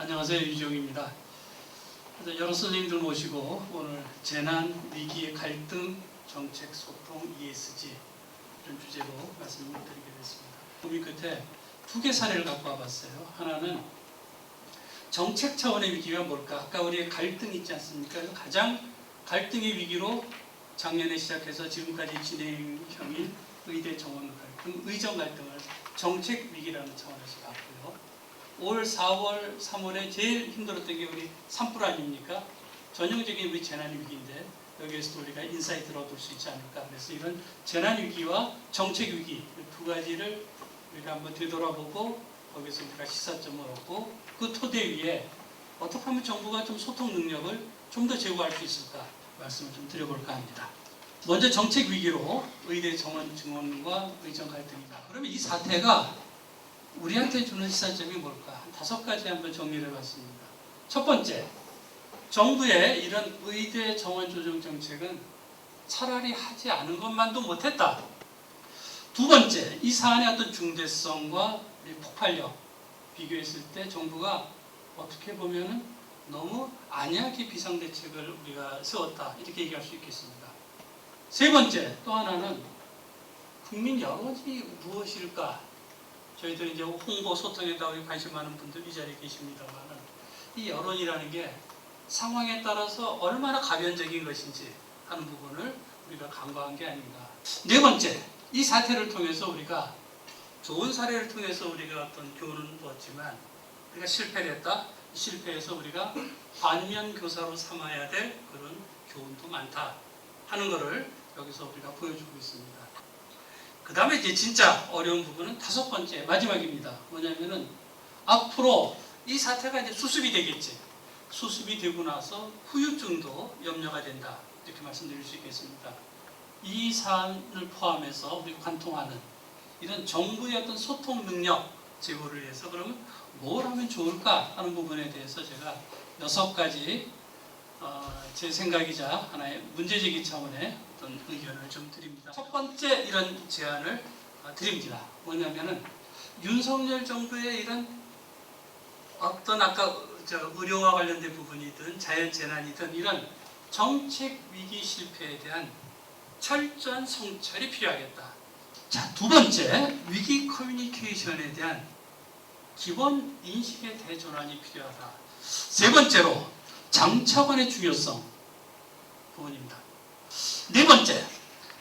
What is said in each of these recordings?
안녕하세요. 유지용입니다. 여러 선생님들 모시고 오늘 재난, 위기, 갈등, 정책, 소통, ESG 이런 주제로 말씀을 드리게 됐습니다. 고민 끝에 두 개 사례를 갖고 와봤어요. 하나는 정책 차원의 위기가 뭘까? 아까 우리 갈등 있지 않습니까? 가장 갈등의 위기로 작년에 시작해서 지금까지 진행형인 의대 정원 갈등, 의정 갈등을 정책 위기라는 차원에서 봤고요. 올 4월, 3월에 제일 힘들었던 게 우리 산불 아닙니까? 전형적인 우리 재난 위기인데 여기에서 우리가 인사이트를 얻을 수 있지 않을까. 그래서 이런 재난 위기와 정책 위기 두 가지를 우리가 한번 되돌아보고 거기서 우리가 시사점을 얻고 그 토대 위에 어떻게 하면 정부가 좀 소통 능력을 좀 더 제고할 수 있을까 말씀을 좀 드려볼까 합니다. 먼저 정책 위기로 의대 정원 증원과 의정 갈등이다. 그러면 이 사태가 우리한테 주는 시사점이 뭘까? 한 5가지 한번 정리를 해봤습니다. 첫 번째, 정부의 이런 의대 정원 조정 정책은 차라리 하지 않은 것만도 못했다. 두 번째, 이 사안의 어떤 중대성과 폭발력 비교했을 때 정부가 어떻게 보면은 너무 안약의 비상대책을 우리가 세웠다. 이렇게 얘기할 수 있겠습니다. 세 번째, 또 하나는 국민 여론이 무엇일까? 저희들 이제 홍보 소통에다 관심 많은 분들 이 자리에 계십니다만은 이 여론이라는 게 상황에 따라서 얼마나 가변적인 것인지 하는 부분을 우리가 간과한 게 아닌가. 네 번째, 이 사태를 통해서 우리가 좋은 사례를 통해서 우리가 어떤 교훈을 얻지만 우리가 실패를 했다. 실패해서 우리가 반면 교사로 삼아야 될 그런 교훈도 많다 하는 것을 여기서 우리가 보여주고 있습니다. 그 다음에 이제 진짜 어려운 부분은 5번째, 마지막입니다. 뭐냐면은 앞으로 이 사태가 이제 수습이 되겠지. 수습이 되고 나서 후유증도 염려가 된다. 이렇게 말씀드릴 수 있겠습니다. 이 사안을 포함해서 우리 관통하는 이런 정부의 어떤 소통 능력 제고를 위해서 그러면 뭘 하면 좋을까 하는 부분에 대해서 제가 6가지 제 생각이자 하나의 문제제기 차원의 어떤 의견을 좀 드립니다. 첫 번째 이런 제안을 드립니다. 뭐냐면은 윤석열 정부의 이런 어떤 아까 의료와 관련된 부분이든 자연재난이든 이런 정책 위기 실패에 대한 철저한 성찰이 필요하겠다. 자, 두 번째, 위기 커뮤니케이션에 대한 기본 인식의 대전환이 필요하다. 세 번째로 장차관의 중요성 부분입니다. 네 번째,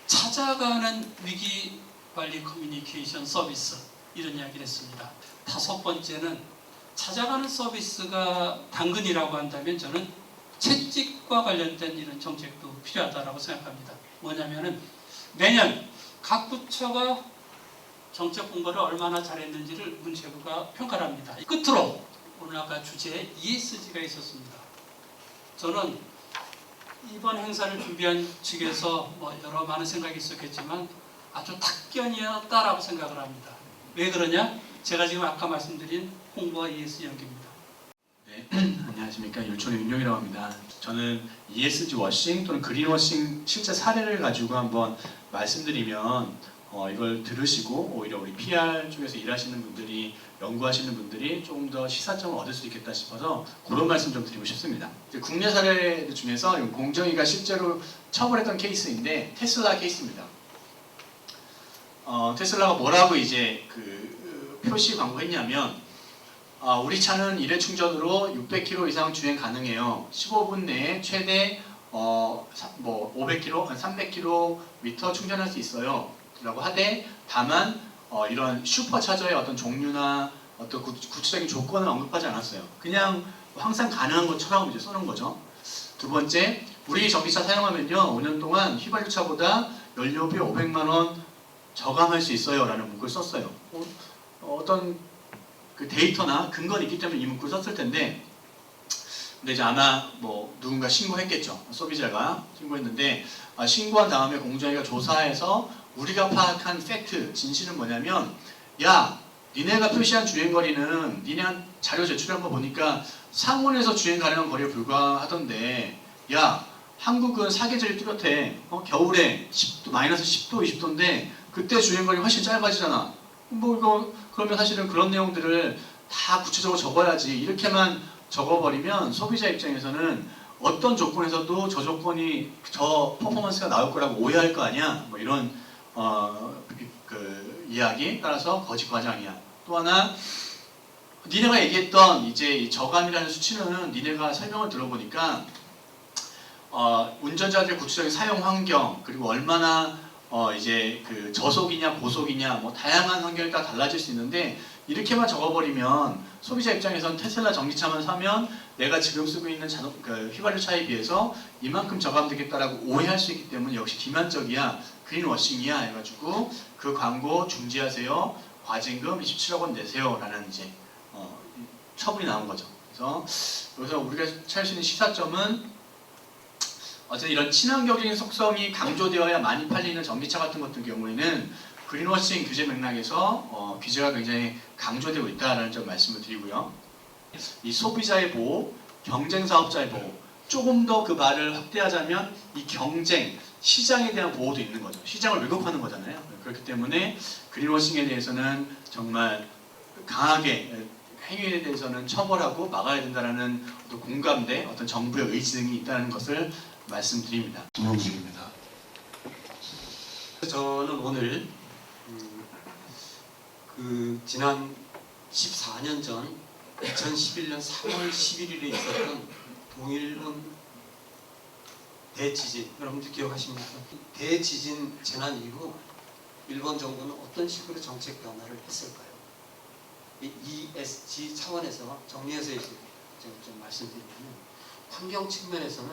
찾아가는 위기 관리 커뮤니케이션 서비스 이런 이야기를 했습니다. 5번째는 찾아가는 서비스가 당근이라고 한다면 저는 채찍과 관련된 이런 정책도 필요하다고 생각합니다. 뭐냐면은 매년 각 부처가 정책 공부를 얼마나 잘했는지를 문체부가 평가를 합니다. 끝으로 오늘 아까 주제에 ESG가 있었습니다. 저는 이번 행사를 준비한 측에서 여러 많은 생각이 있었겠지만 아주 탁견이었다라고 생각을 합니다. 왜 그러냐? 제가 지금 아까 말씀드린 홍보와 ESG 연계입니다. 네, 안녕하십니까. 율촌의 윤용이라고 합니다. 저는 ESG 워싱 또는 그린 워싱 실제 사례를 가지고 한번 말씀드리면 이걸 들으시고 오히려 우리 PR 쪽에서 일하시는 분들이 연구하시는 분들이 조금 더 시사점을 얻을 수 있겠다 싶어서 그런 말씀 좀 드리고 싶습니다. 국내 사례 중에서 공정위가 실제로 처벌했던 케이스인데 테슬라 케이스입니다. 테슬라가 뭐라고 이제 표시 광고했냐면 우리 차는 일회 충전으로 600km 이상 주행 가능해요. 15분 내에 최대 500km, 300km 충전할 수 있어요. 라고 하되 다만 이런 슈퍼차저의 어떤 종류나 어떤 구체적인 조건을 언급하지 않았어요. 그냥 항상 가능한 것처럼 이제 써놓은 거죠. 두 번째, 우리 전기차 사용하면요 5년 동안 휘발유차보다 연료비 500만 원 저감할 수 있어요 라는 문구를 썼어요. 어떤 그 데이터나 근거는 있기 때문에 이 문구를 썼을 텐데 근데 이제 아마 누군가 신고했겠죠. 소비자가 신고했는데 신고한 다음에 공정위가 조사해서 우리가 파악한 팩트, 진실은 뭐냐면 야, 니네가 표시한 주행거리는 니네 자료 제출한 거 보니까 상온에서 주행 가능한 거리에 불과하던데 야, 한국은 사계절이 뚜렷해. 겨울에 10도, 마이너스 10도, 20도인데 그때 주행거리 훨씬 짧아지잖아. 이거 그러면 사실은 그런 내용들을 다 구체적으로 적어야지 이렇게만 적어버리면 소비자 입장에서는 어떤 조건에서도 저 조건이 저 퍼포먼스가 나올 거라고 오해할 거 아니야 뭐 이런 그 이야기 따라서 거짓 과장이야. 또 하나 니네가 얘기했던 이제 이 저감이라는 수치는 니네가 설명을 들어보니까 운전자들의 구체적인 사용 환경 그리고 얼마나 이제 그 저속이냐 고속이냐 뭐 다양한 환경에 따라 달라질 수 있는데 이렇게만 적어버리면 소비자 입장에선 테슬라 전기차만 사면 내가 지금 쓰고 있는 그 휘발유차에 비해서 이만큼 저감되겠다라고 오해할 수 있기 때문에 역시 기만적이야 그린워싱이야 해가지고 그 광고 중지하세요 과징금 27억 원 내세요 라는 이제 처분이 나온 거죠. 그래서 여기서 우리가 찾을 수 있는 시사점은 어쨌든 이런 친환경적인 속성이 강조되어야 많이 팔리는 전기차 같은 것들 경우에는 그린워싱 규제 맥락에서 규제가 굉장히 강조되고 있다라는 점 말씀을 드리고요. 이 소비자의 보호, 경쟁 사업자의 보호, 조금 더 그 말을 확대하자면 이 경쟁, 시장에 대한 보호도 있는 거죠. 시장을 왜곡하는 거잖아요. 그렇기 때문에 그린워싱에 대해서는 정말 강하게 행위에 대해서는 처벌하고 막아야 된다는 어떤 공감대, 어떤 정부의 의지 등이 있다는 것을 말씀드립니다. 김용식입니다. 저는 오늘 그 지난 14년 전 2011년 3월 11일에 있었던 동일본 대지진, 여러분들 기억하십니까? 대지진 재난 이후 일본 정부는 어떤 식으로 정책 변화를 했을까요? 이 ESG 차원에서 정리해서 이제 좀 말씀드리면 환경 측면에서는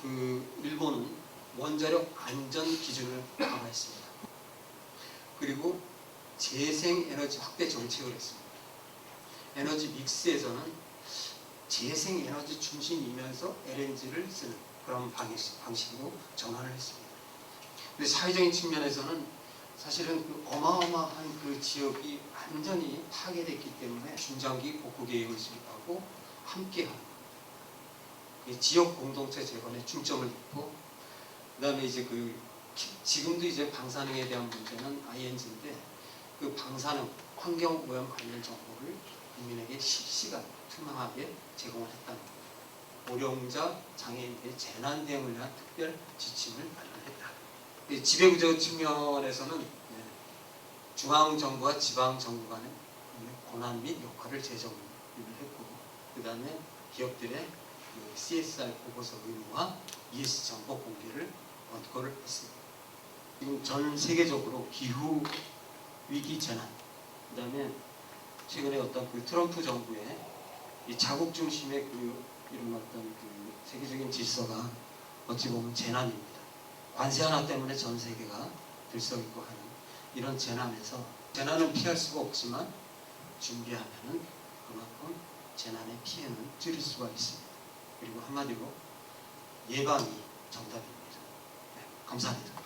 그 일본은 원자력 안전 기준을 강화했습니다. 그리고 재생에너지 확대 정책을 했습니다. 에너지 믹스에서는 재생에너지 중심이면서 LNG를 쓰는 그런 방식으로 전환을 했습니다. 근데 사회적인 측면에서는 사실은 그 어마어마한 그 지역이 완전히 파괴됐기 때문에 중장기 복구 계획을 수립하고 함께하는 지역 공동체 재건에 중점을 두고 그다음에 이제 그 지금도 이제 방사능에 대한 문제는 ING인데 그 방사능 환경 오염 관련 정보를 국민에게 실시간 투명하게 제공을 했다는 겁니다. 고령자 장애인들의 재난 대응을 위한 특별 지침을 마련했다. 지배구조 측면에서는 중앙 정부와 지방 정부 간의 권한 및 역할을 재정을 했고, 그 다음에 기업들의 그 CSR 보고서 의무화, ESG 정보 공개를 권고를 했습니다. 지금 전 세계적으로 기후 위기 재난, 그 다음에 최근에 어떤 그 트럼프 정부의 이 자국 중심의 그 이런 어떤 그 세계적인 질서가 어찌 보면 재난입니다. 관세 하나 때문에 전 세계가 들썩이고 하는 이런 재난에서 재난은 피할 수가 없지만 준비하면은 그만큼 재난의 피해는 줄일 수가 있습니다. 그리고 한마디로 예방이 정답입니다. 네, 감사합니다.